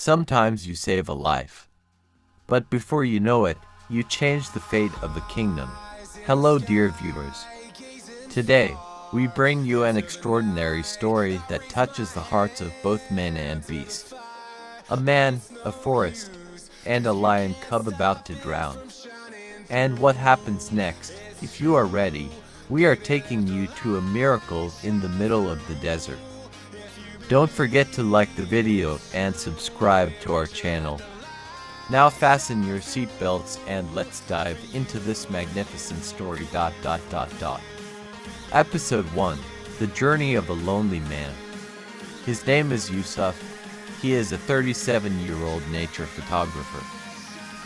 Sometimes you save a life, but before you know it, you change the fate of the kingdom. Hello, dear viewers. Today, we bring you an extraordinary story that touches the hearts of both man and beast. A man, a forest, and a lion cub about to drown. And what happens next? If you are ready, we are taking you to a miracle in the middle of the desert. Don't forget to like the video and subscribe to our channel. Now fasten your seatbelts and let's dive into this magnificent story. Episode 1. The Journey of a Lonely Man. His name is Yusuf. He is a 37-year-old nature photographer.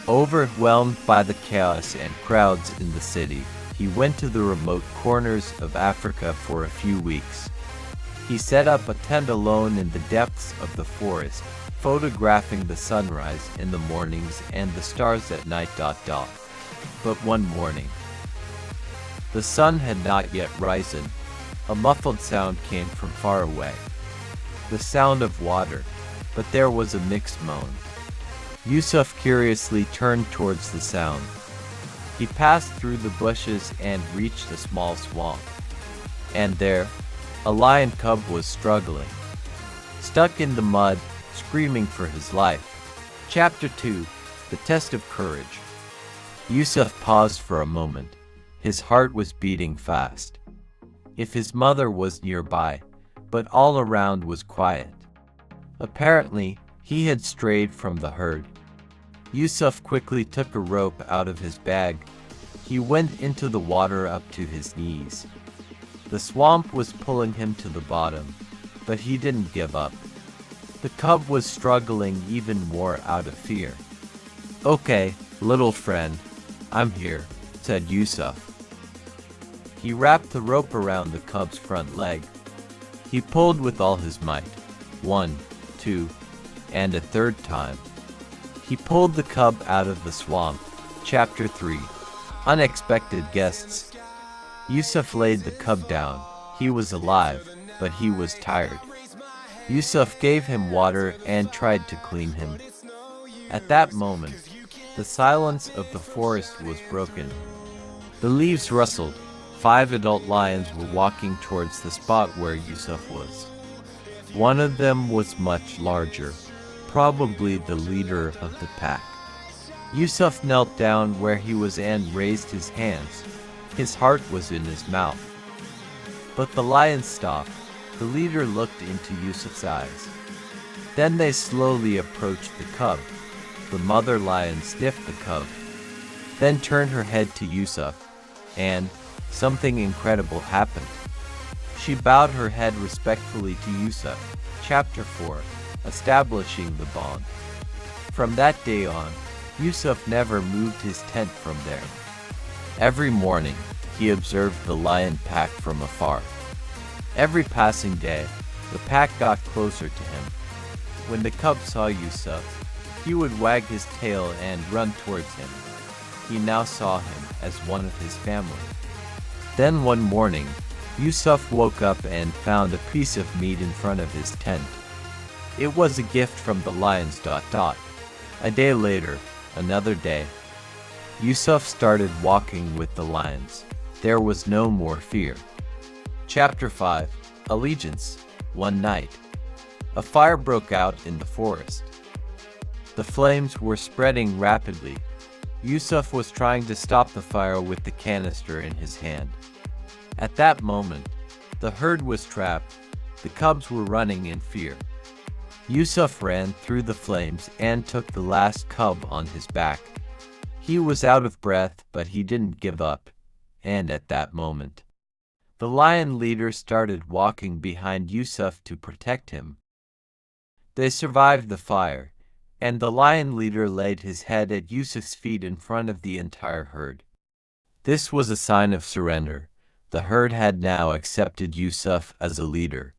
Overwhelmed by the chaos and crowds in the city, he went to the remote corners of Africa for a few weeks. He set up a tent alone in the depths of the forest, photographing the sunrise in the mornings and the stars at night. But one morning, the sun had not yet risen. A muffled sound came from far away. The sound of water, but there was a mixed moan. Yusuf curiously turned towards the sound. He passed through the bushes and reached a small swamp. And there, a lion cub was struggling, stuck in the mud, screaming for his life. Chapter 2. The Test of Courage. Yusuf paused for a moment. His heart was beating fast. If his mother was nearby, but all around was quiet. Apparently, he had strayed from the herd. Yusuf quickly took a rope out of his bag. He went into the water up to his knees. The swamp was pulling him to the bottom, but he didn't give up. The cub was struggling even more out of fear. "Okay, little friend, I'm here," said Yusuf. He wrapped the rope around the cub's front leg. He pulled with all his might. 1, 2, and a third time. He pulled the cub out of the swamp. Chapter 3. Unexpected Guests. Yusuf laid the cub down. He was alive, but he was tired. Yusuf gave him water and tried to clean him. At that moment, the silence of the forest was broken. The leaves rustled. 5 adult lions were walking towards the spot where Yusuf was. One of them was much larger, probably the leader of the pack. Yusuf knelt down where he was and raised his hands. His heart was in his mouth. But the lions stopped. The leader looked into Yusuf's eyes. Then they slowly approached the cub. The mother lion sniffed the cub, then turned her head to Yusuf, and something incredible happened. She bowed her head respectfully to Yusuf. Chapter 4. Establishing the bond. From that day on, Yusuf never moved his tent from there. Every morning, he observed the lion pack from afar. Every passing day, the pack got closer to him. When the cub saw Yusuf, he would wag his tail and run towards him. He now saw him as one of his family. Then one morning, Yusuf woke up and found a piece of meat in front of his tent. It was a gift from the lions. A day later, another day, Yusuf started walking with the lions. There was no more fear. Chapter 5. Allegiance. One night, a fire broke out in the forest. The flames were spreading rapidly. Yusuf was trying to stop the fire with the canister in his hand. At that moment, the herd was trapped. The cubs were running in fear. Yusuf ran through the flames and took the last cub on his back. He was out of breath, but he didn't give up. And at that moment, the lion leader started walking behind Yusuf to protect him. They survived the fire, and the lion leader laid his head at Yusuf's feet in front of the entire herd. This was a sign of surrender. The herd had now accepted Yusuf as a leader.